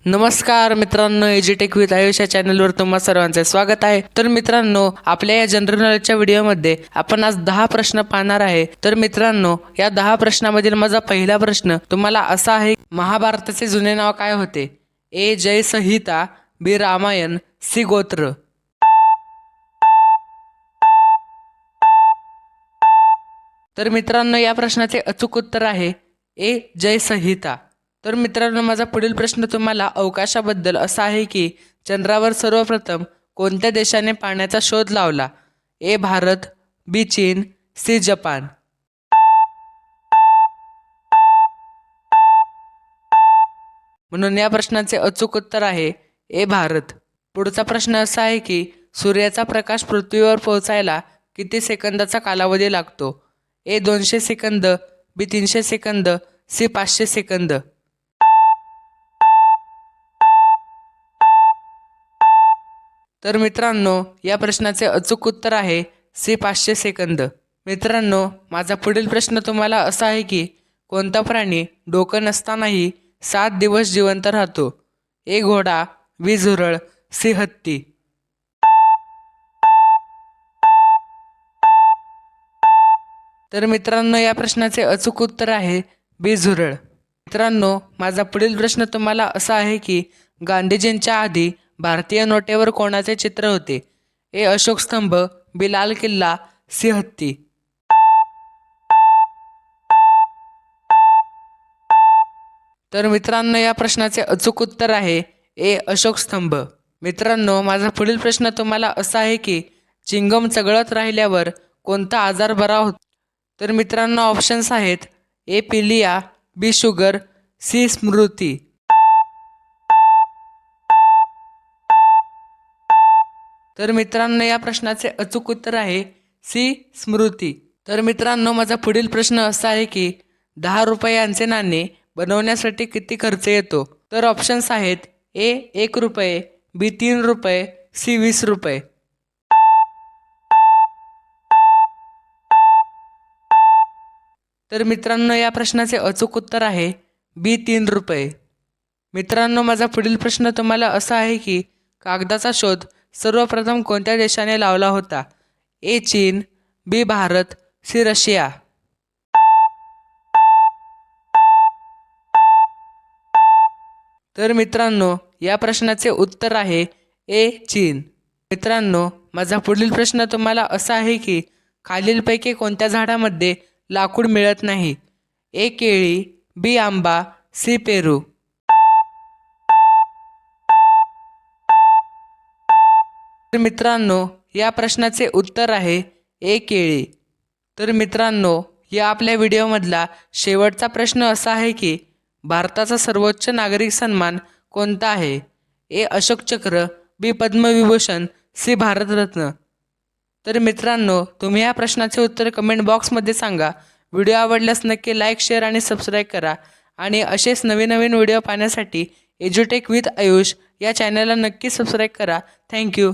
नमस्कार मित्रांनो, एज्युटेक विथ आयुष या चॅनलवर तुम्हा सर्वांचे स्वागत आहे। तर मित्रांनो, आपल्या या जनरल नॉलेजच्या व्हिडिओमध्ये आपण आज 10 प्रश्न पाहणार आहे। तर मित्रांनो, या 10 प्रश्नामधील माझा पहिला प्रश्न तुम्हाला असा आहे, महाभारताचे जुने नाव काय होते? ए जय संहिता, बी रामायण, सी गोत्र। तर मित्रांनो, या प्रश्नाचे अचूक उत्तर आहे ए जय संहिता। तर मित्रांनो, माझा पुढील प्रश्न तुम्हाला अवकाशाबद्दल असा आहे की चंद्रावर सर्वप्रथम कोणत्या देशाने पाण्याचा शोध लावला? ए भारत, बी चीन, सी जपान। म्हणून या प्रश्नाचे अचूक उत्तर आहे ए भारत। पुढचा प्रश्न असा आहे की सूर्याचा प्रकाश पृथ्वीवर पोहोचायला किती सेकंदाचा कालावधी लागतो? ए 200 सेकंद, बी 300 सेकंद, सी 500 सेकंद। तर मित्रांनो, या प्रश्नाचे अचूक उत्तर आहे सी 500 सेकंद। मित्रांनो, माझा पुढील प्रश्न तुम्हाला असा आहे की कोणता प्राणी डोकं नसतानाही 7 दिवस जिवंत राहतो? ए घोडा, बी झुरळ, सी हत्ती। तर मित्रांनो, या प्रश्नाचे अचूक उत्तर आहे बी झुरळ। मित्रांनो, माझा पुढील प्रश्न तुम्हाला असा आहे की गांधीजींच्या आधी भारतीय नोटेवर कोणाचे चित्र होते? ए अशोक स्तंभ, बी लाल किल्ला, सी हत्ती। तर मित्रांनो, या प्रश्नाचे अचूक उत्तर आहे ए अशोक स्तंभ। मित्रांनो, माझा पुढील प्रश्न तुम्हाला असा आहे की चिंगम चघळत राहिल्यावर कोणता आजार बरा होतो? तर मित्रांनो, ऑप्शन्स आहेत ए पिलिया, बी शुगर, सी स्मृती। तर मित्रांनो, या प्रश्नाचे अचूक उत्तर आहे सी स्मृती। तर मित्रांनो, माझा पुढील प्रश्न असा आहे की 10 रुपयांचे नाणे बनवण्यासाठी किती खर्च येतो? तर ऑप्शन्स आहेत ए 1 रुपये, बी 3 रुपये, सी 20 रुपये। तर मित्रांनो, या प्रश्नाचे अचूक उत्तर आहे बी 3 रुपये। मित्रांनो, माझा पुढील प्रश्न तुम्हाला असा आहे की कागदाचा शोध सर्वप्रथम कोणत्या देशाने लावला होता? ए चीन, बी भारत, सी रशिया। तर मित्रांनो, या प्रश्नाचे उत्तर आहे ए चीन। मित्रांनो, माझा पुढील प्रश्न तुम्हाला असा आहे की खालीलपैकी कोणत्या झाडामध्ये लाकूड मिळत नाही? ए केळी, बी आंबा, सी पेरू। तर मित्रांनो, या प्रश्नाचे उत्तर आहे ए केळी। तर मित्रांनो, या आपल्या व्हिडिओमधला शेवटचा प्रश्न असा आहे की भारताचा सर्वोच्च नागरिक सन्मान कोणता आहे? ए अशोक चक्र, बी पद्मविभूषण, सी भारतरत्न। तर मित्रांनो, तुम्ही या प्रश्नाचे उत्तर कमेंट बॉक्समध्ये सांगा। व्हिडिओ आवडल्यास नक्की लाईक, शेअर आणि सबस्क्राईब करा। आणि असेच नवीन नवीन व्हिडिओ पाहण्यासाठी एज्युटेक विथ आयुष या चॅनलला नक्की सबस्क्राईब करा। थँक्यू।